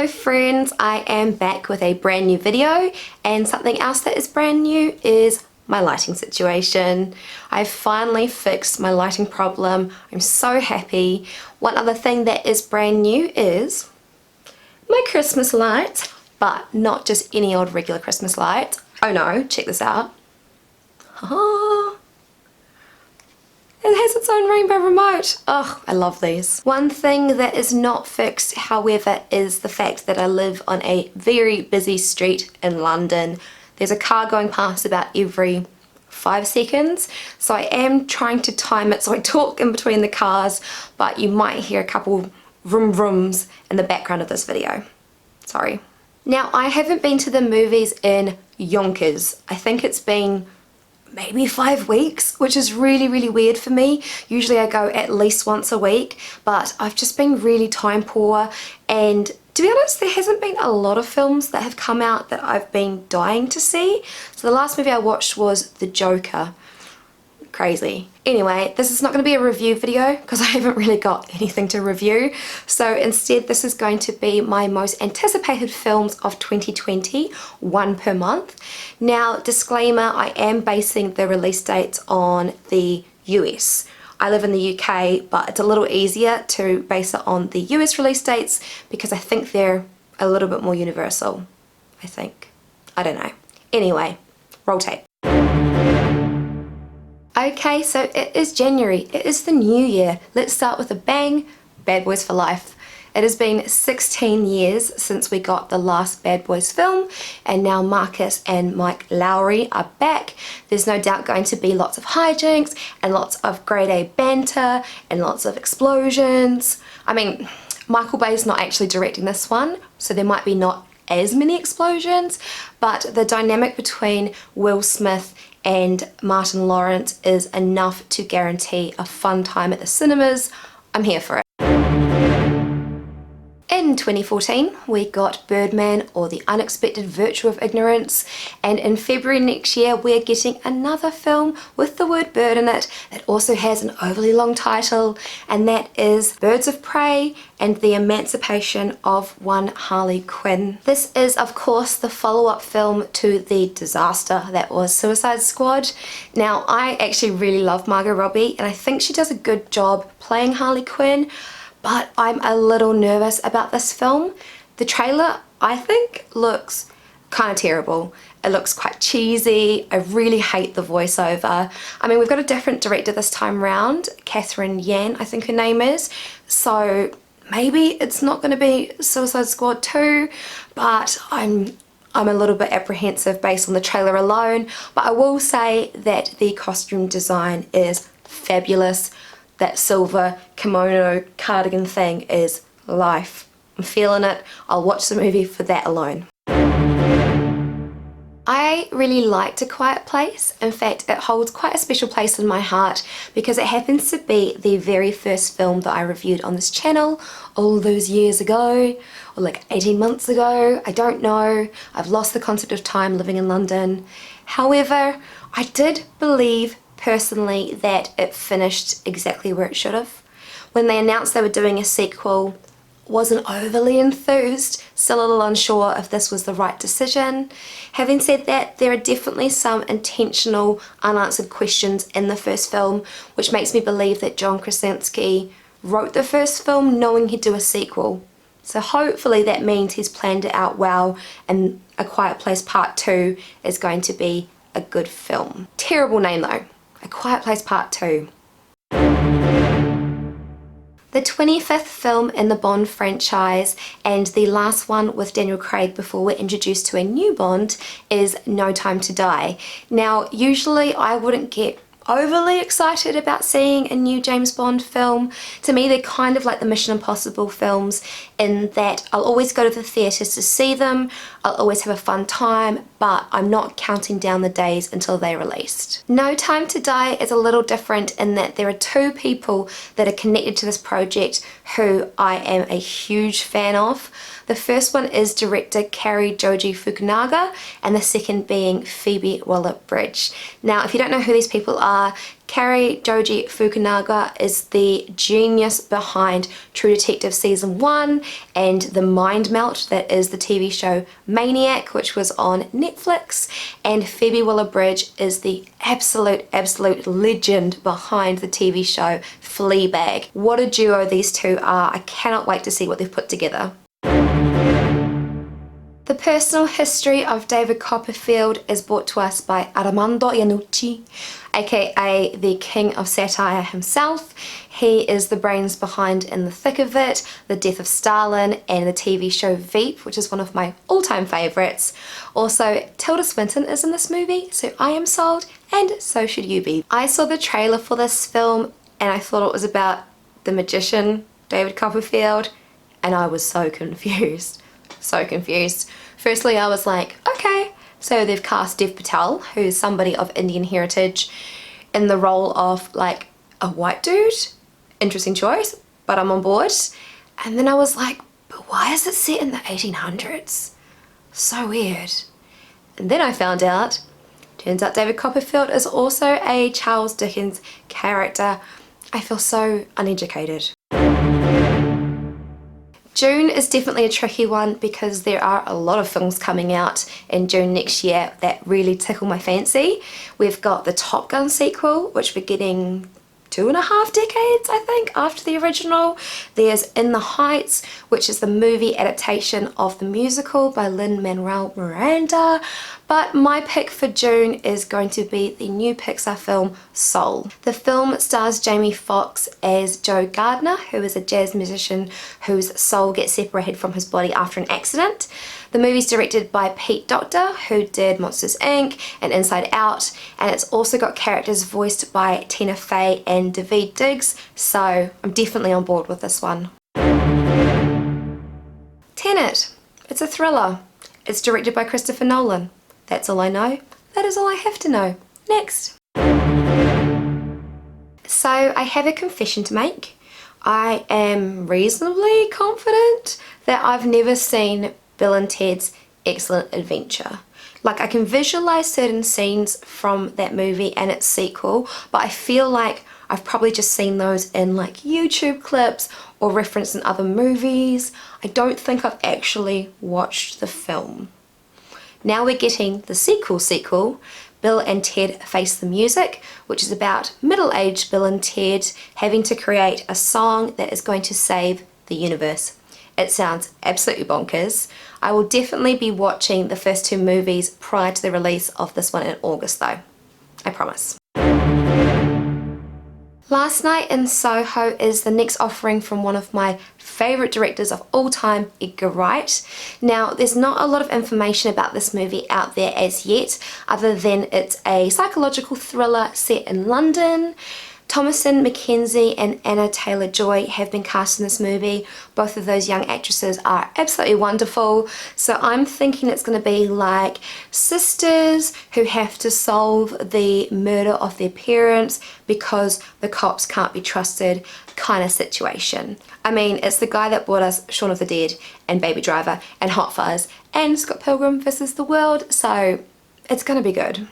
Hello friends, I am back with a brand new video, and something else that is brand new is my lighting situation. I've finally fixed my lighting problem. I'm so happy. One other thing that is brand new is my Christmas lights, but not just any old regular Christmas lights. Oh no, check this out. It has its own rainbow remote. Oh, I love these. One thing that is not fixed, however, is the fact that I live on a very busy street in London. There's a car going past about every 5 seconds, so I am trying to time it so I talk in between the cars, but you might hear a couple vroom vrooms in the background of this video. Sorry. Now, I haven't been to the movies in yonkers. I think it's been maybe 5 weeks, which is really weird for me. Usually I go at least once a week, but I've just been really time poor, and to be honest, there hasn't been a lot of films that have come out that I've been dying to see. So the last movie I watched was The Joker. Crazy. Anyway, this is not going to be a review video because I haven't really got anything to review. So instead, this is going to be my most anticipated films of 2020, one per month. Now, disclaimer, I am basing the release dates on the US. I live in the UK, but it's a little easier to base it on the US release dates because I think they're a little bit more universal. I think. I don't know. Anyway, roll tape. Okay, so it is January, it is the new year. Let's start with a bang, Bad Boys for Life. It has been 16 years since we got the last Bad Boys film, and now Marcus and Mike Lowry are back. There's no doubt going to be lots of hijinks and lots of grade A banter and lots of explosions. I mean, Michael Bay's not actually directing this one, so there might be not as many explosions, but the dynamic between Will Smith and Martin Lawrence is enough to guarantee a fun time at the cinemas. I'm here for it. In 2014, we got Birdman, or The Unexpected Virtue of Ignorance, and in February next year we're getting another film with the word bird in it that also has an overly long title, and that is Birds of Prey and the Emancipation of One Harley Quinn. This is of course the follow-up film to the disaster that was Suicide Squad. Now, I actually really love Margot Robbie and I think she does a good job playing Harley Quinn, but I'm a little nervous about this film. The trailer, I think, looks kind of terrible. It looks quite cheesy. I really hate the voiceover. I mean, we've got a different director this time round, Catherine Yan, I think her name is, so maybe it's not going to be Suicide Squad 2, but I'm a little bit apprehensive based on the trailer alone. But I will say that the costume design is fabulous. That silver kimono cardigan thing is life. I'm feeling it. I'll watch the movie for that alone. I really liked A Quiet Place. In fact, it holds quite a special place in my heart because it happens to be the very first film that I reviewed on this channel all those years ago, or like 18 months ago. I don't know. I've lost the concept of time living in London. However, I did believe personally that it finished exactly where it should have. When they announced they were doing a sequel, wasn't overly enthused, still a little unsure if this was the right decision. Having said that, there are definitely some intentional unanswered questions in the first film, which makes me believe that John Krasinski wrote the first film knowing he'd do a sequel. So hopefully that means he's planned it out well, and A Quiet Place Part 2 is going to be a good film. Terrible name though. A Quiet Place Part 2. The 25th film in the Bond franchise, and the last one with Daniel Craig before we're introduced to a new Bond, is No Time to Die. Now, usually I wouldn't get overly excited about seeing a new James Bond film. To me, they're kind of like the Mission Impossible films in that I'll always go to the theatres to see them, I'll always have a fun time, but I'm not counting down the days until they're released. No Time to Die is a little different in that there are two people that are connected to this project who I am a huge fan of. The first one is director Cary Joji Fukunaga, and the second being Phoebe Waller-Bridge. Now, if you don't know who these people are, Kari Joji Fukunaga is the genius behind True Detective Season 1 and the mind melt that is the TV show Maniac, which was on Netflix, and Phoebe Waller-Bridge is the absolute legend behind the TV show Fleabag. What a duo these two are. I cannot wait to see what they've put together. The personal history of David Copperfield is brought to us by Armando Iannucci, aka the King of Satire himself. He is the brains behind In the Thick of It, The Death of Stalin, and the TV show Veep, which is one of my all-time favourites. Also, Tilda Swinton is in this movie, so I am sold, and so should you be. I saw the trailer for this film and I thought it was about the magician, David Copperfield, and I was so confused. So confused. Firstly, I was like, okay, so they've cast Dev Patel, who's somebody of Indian heritage, in the role of like a white dude. Interesting choice, but I'm on board. And then I was like, but why is it set in the 1800s? So weird. And then I found out, turns out David Copperfield is also a Charles Dickens character. I feel so uneducated. June is definitely a tricky one because there are a lot of films coming out in June next year that really tickle my fancy. We've got the Top Gun sequel, which we're getting 2.5 decades, I think, after the original. There's In the Heights, which is the movie adaptation of the musical by Lin-Manuel Miranda. But my pick for June is going to be the new Pixar film Soul. The film stars Jamie Foxx as Joe Gardner, who is a jazz musician whose soul gets separated from his body after an accident. The movie's directed by Pete Docter, who did Monsters Inc. and Inside Out, and it's also got characters voiced by Tina Fey and Daveed Diggs, so I'm definitely on board with this one. Tenet. It's a thriller. It's directed by Christopher Nolan. That's all I know. That is all I have to know. Next. So I have a confession to make. I am reasonably confident that I've never seen Bill and Ted's Excellent Adventure. Like, I can visualize certain scenes from that movie and its sequel, but I feel like I've probably just seen those in like YouTube clips or referenced in other movies. I don't think I've actually watched the film. Now we're getting the sequel, Bill and Ted Face the Music, which is about middle-aged Bill and Ted having to create a song that is going to save the universe. It sounds absolutely bonkers. I will definitely be watching the first two movies prior to the release of this one in August though. I promise. Last Night in Soho is the next offering from one of my favourite directors of all time, Edgar Wright. Now, there's not a lot of information about this movie out there as yet, other than it's a psychological thriller set in London. Thomasin McKenzie and Anna Taylor-Joy have been cast in this movie. Both of those young actresses are absolutely wonderful. So I'm thinking it's going to be like sisters who have to solve the murder of their parents because the cops can't be trusted kind of situation. I mean, it's the guy that brought us Shaun of the Dead and Baby Driver and Hot Fuzz and Scott Pilgrim vs. the World, so it's going to be good.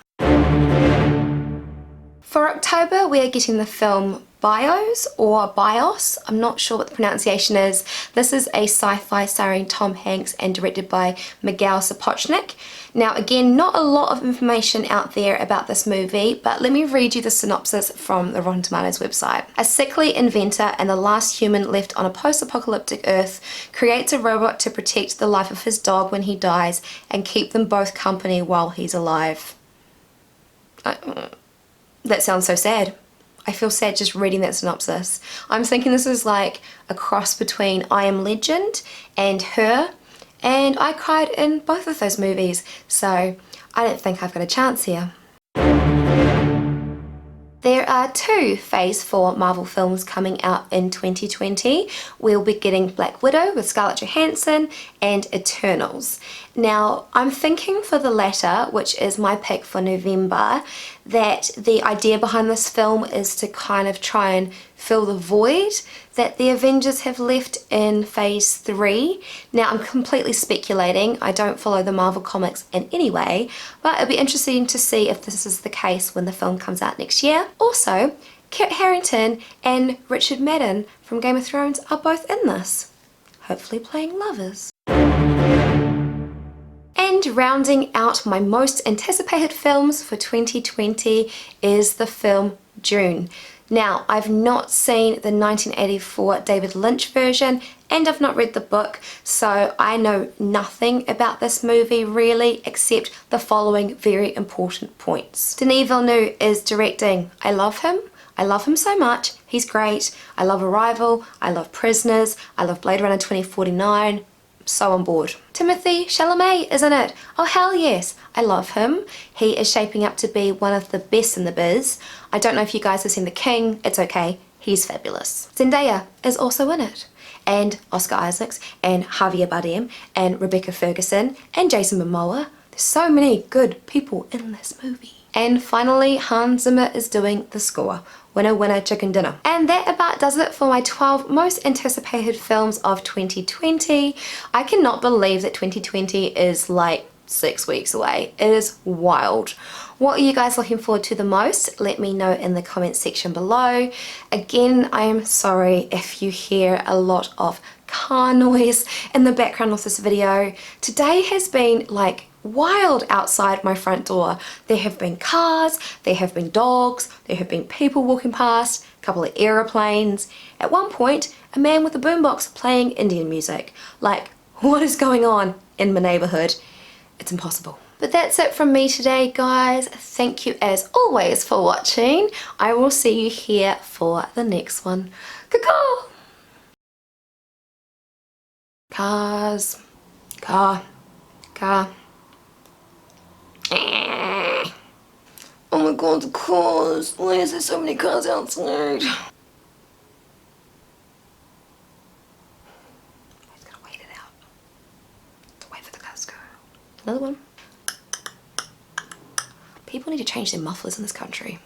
For October, we are getting the film Bios or Bios. I'm not sure what the pronunciation is. This is a sci-fi starring Tom Hanks and directed by Miguel Sapochnik. Now again, not a lot of information out there about this movie, but let me read you the synopsis from the Rotten Tomatoes website. A sickly inventor and the last human left on a post-apocalyptic Earth creates a robot to protect the life of his dog when he dies and keep them both company while he's alive. That sounds so sad. I feel sad just reading that synopsis. I'm thinking this is like a cross between I Am Legend and Her, and I cried in both of those movies, so I don't think I've got a chance here. There are two Phase 4 Marvel films coming out in 2020. We'll be getting Black Widow with Scarlett Johansson and Eternals. Now, I'm thinking for the latter, which is my pick for November, that the idea behind this film is to kind of try and fill the void that the Avengers have left in phase 3. Now I'm completely speculating, I don't follow the Marvel comics in any way, but it'll be interesting to see if this is the case when the film comes out next year. Also, Kit Harington and Richard Madden from Game of Thrones are both in this, hopefully playing lovers. And rounding out my most anticipated films for 2020 is the film Dune. Now, I've not seen the 1984 David Lynch version and I've not read the book, so I know nothing about this movie really except the following very important points. Denis Villeneuve is directing. I love him. I love him so much. He's great. I love Arrival. I love Prisoners. I love Blade Runner 2049. So on board. Timothée Chalamet is in it. Oh hell yes, I love him. He is shaping up to be one of the best in the biz. I don't know if you guys have seen The King, it's okay, he's fabulous. Zendaya is also in it, and Oscar Isaacs, and Javier Bardem, and Rebecca Ferguson, and Jason Momoa. There's so many good people in this movie. And finally, Hans Zimmer is doing the score. Winner, winner, chicken dinner. And that about does it for my 12 most anticipated films of 2020. I cannot believe that 2020 is like 6 weeks away. It is wild. What are you guys looking forward to the most? Let me know in the comments section below. Again, I am sorry if you hear a lot of car noise in the background of this video. Today has been like wild outside my front door. There have been cars, there have been dogs, there have been people walking past, a couple of aeroplanes. At one point, a man with a boombox playing Indian music. Like, what is going on in my neighborhood? It's impossible. But that's it from me today, guys. Thank you as always for watching. I will see you here for the next one. Caw-caw! Cars. Car. Oh my god, the cars! Why is there so many cars outside? I'm just gonna wait it out. Wait for the cars to go. Another one. People need to change their mufflers in this country.